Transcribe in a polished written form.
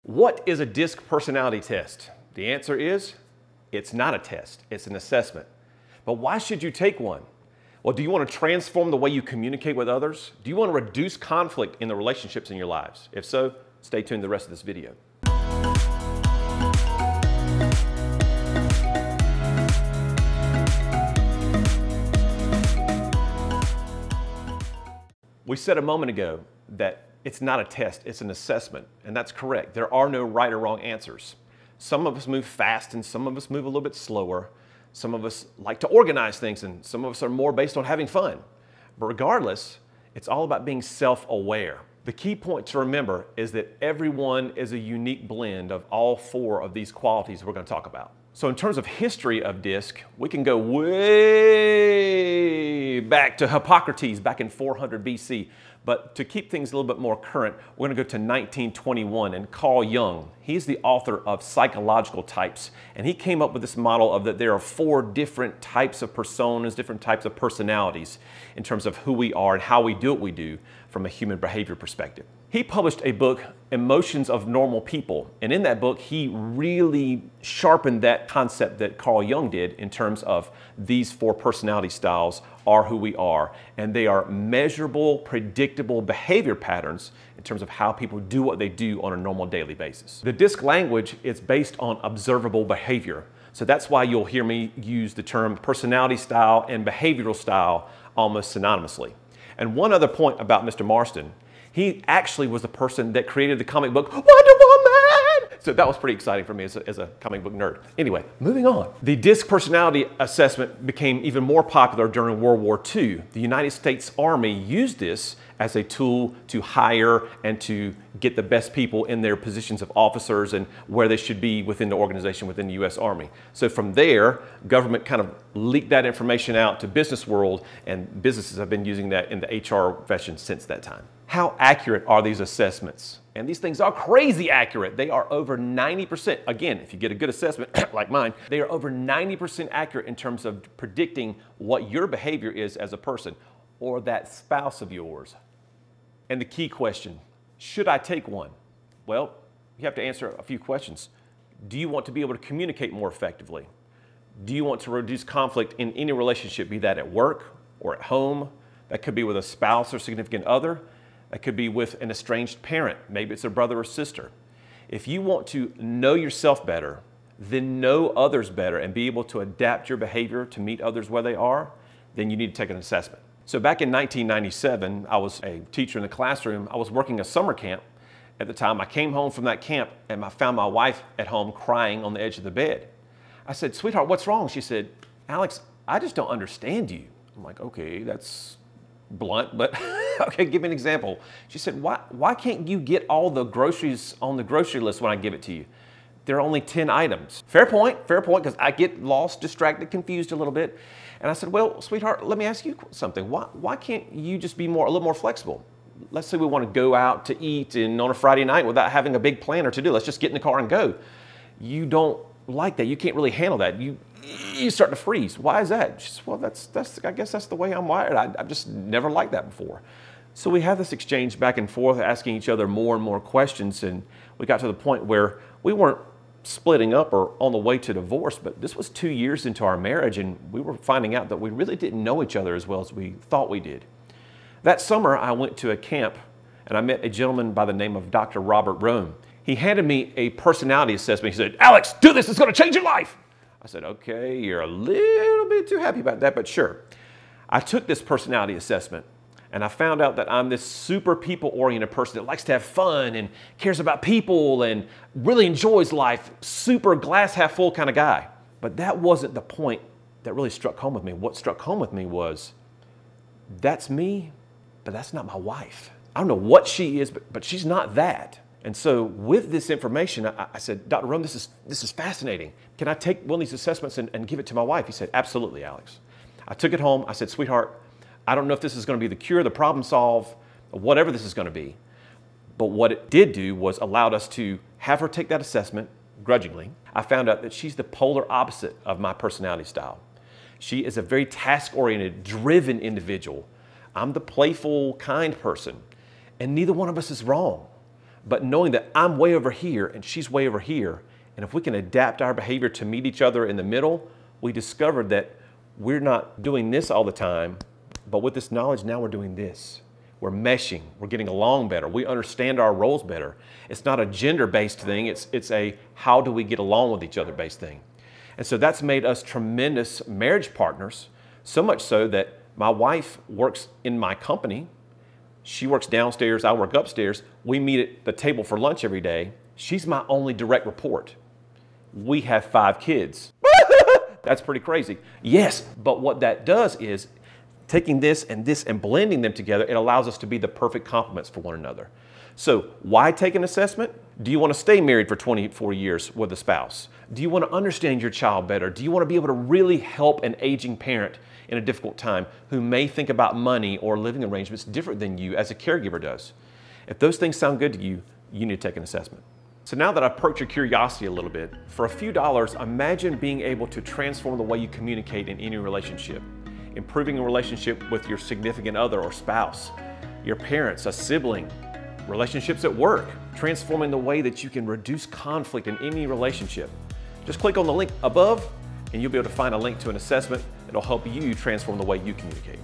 What is a DISC personality test? The answer is, it's not a test, it's an assessment. But why should you take one? Well, do you want to transform the way you communicate with others? Do you want to reduce conflict in the relationships in your lives? If so, stay tuned the rest of this video. We said a moment ago that it's not a test, it's an assessment, and that's correct. There are no right or wrong answers. Some of us move fast and some of us move a little bit slower. Some of us like to organize things and some of us are more based on having fun. But regardless, it's all about being self-aware. The key point to remember is that everyone is a unique blend of all four of these qualities we're going to talk about. So in terms of history of DISC, we can go way back to Hippocrates back in 400 BC. But to keep things a little bit more current, we're going to go to 1921 and Carl Jung. He's the author of Psychological Types. And he came up with this model of that there are four different types of personas, different types of personalities in terms of who we are and how we do what we do from a human behavior perspective. He published a book, Emotions of Normal People. And in that book, he really sharpened that concept that Carl Jung did in terms of these four personality styles are who we are. And they are measurable, predictable behavior patterns in terms of how people do what they do on a normal daily basis. The DISC language is based on observable behavior. So that's why you'll hear me use the term personality style and behavioral style almost synonymously. And one other point about Mr. Marston, he actually was the person that created the comic book Wonder Woman! So that was pretty exciting for me as a comic book nerd. Anyway, moving on. The DISC personality assessment became even more popular during World War II. The United States Army used this as a tool to hire and to get the best people in their positions of officers and where they should be within the organization within the U.S. Army. So from there, government kind of leaked that information out to business world, and businesses have been using that in the HR profession since that time. How accurate are these assessments? And these things are crazy accurate. They are over 90%. Again, if you get a good assessment like mine, they are over 90% accurate in terms of predicting what your behavior is as a person or that spouse of yours. And the key question, should I take one? Well, you have to answer a few questions. Do you want to be able to communicate more effectively? Do you want to reduce conflict in any relationship, be that at work or at home? That could be with a spouse or significant other. That could be with an estranged parent. Maybe it's a brother or sister. If you want to know yourself better, then know others better and be able to adapt your behavior to meet others where they are, then you need to take an assessment. So back in 1997, I was a teacher in the classroom. I was working a summer camp at the time. I came home from that camp and I found my wife at home crying on the edge of the bed. I said, "Sweetheart, what's wrong?" She said, "Alex, I just don't understand you." I'm like, okay, that's blunt, but okay, give me an example. She said, why can't you get all the groceries on the grocery list when I give it to you? There are only 10 items. Fair point, because I get lost, distracted, confused a little bit. And I said, well, sweetheart, let me ask you something. Why can't you just be a little more flexible? Let's say we want to go out to eat and on a Friday night without having a big plan or to do. Let's just get in the car and go. You don't like that. You can't really handle that. You start to freeze. Why is that? She says, well, I guess that's the way I'm wired. I've just never liked that before. So we have this exchange back and forth, asking each other more and more questions. And we got to the point where we weren't splitting up or on the way to divorce, but this was 2 years into our marriage and we were finding out that we really didn't know each other as well as we thought we did. That summer, I went to a camp and I met a gentleman by the name of Dr. Robert Rome. He handed me a personality assessment. He said, "Alex, do this, it's going to change your life." I said, okay, you're a little bit too happy about that, but sure. I took this personality assessment and I found out that I'm this super people-oriented person that likes to have fun and cares about people and really enjoys life, super glass half full kind of guy. But that wasn't the point that really struck home with me. What struck home with me was, that's me, but that's not my wife. I don't know what she is, but she's not that. And so with this information, I said, "Dr. Rome, this is fascinating. Can I take one of these assessments and give it to my wife?" He said, "Absolutely, Alex." I took it home. I said, "Sweetheart, I don't know if this is going to be the cure, the problem solve, or whatever this is going to be." But what it did do was allowed us to have her take that assessment grudgingly. I found out that she's the polar opposite of my personality style. She is a very task-oriented, driven individual. I'm the playful, kind person. And neither one of us is wrong. But knowing that I'm way over here and she's way over here, and if we can adapt our behavior to meet each other in the middle, we discovered that we're not doing this all the time, but with this knowledge, now we're doing this. We're meshing, we're getting along better, we understand our roles better. It's not a gender-based thing, it's a how do we get along with each other based thing. And so that's made us tremendous marriage partners, so much so that my wife works in my company. She works downstairs, I work upstairs. We meet at the table for lunch every day. She's my only direct report. We have 5 kids. That's pretty crazy. Yes, but what that does is taking this and blending them together, it allows us to be the perfect complements for one another. So why take an assessment? Do you want to stay married for 24 years with a spouse? Do you want to understand your child better? Do you want to be able to really help an aging parent in a difficult time who may think about money or living arrangements different than you as a caregiver does? If those things sound good to you, you need to take an assessment. So now that I've perked your curiosity a little bit, for a few dollars, imagine being able to transform the way you communicate in any relationship. Improving a relationship with your significant other or spouse, your parents, a sibling, relationships at work, transforming the way that you can reduce conflict in any relationship. Just click on the link above and you'll be able to find a link to an assessment that'll help you transform the way you communicate.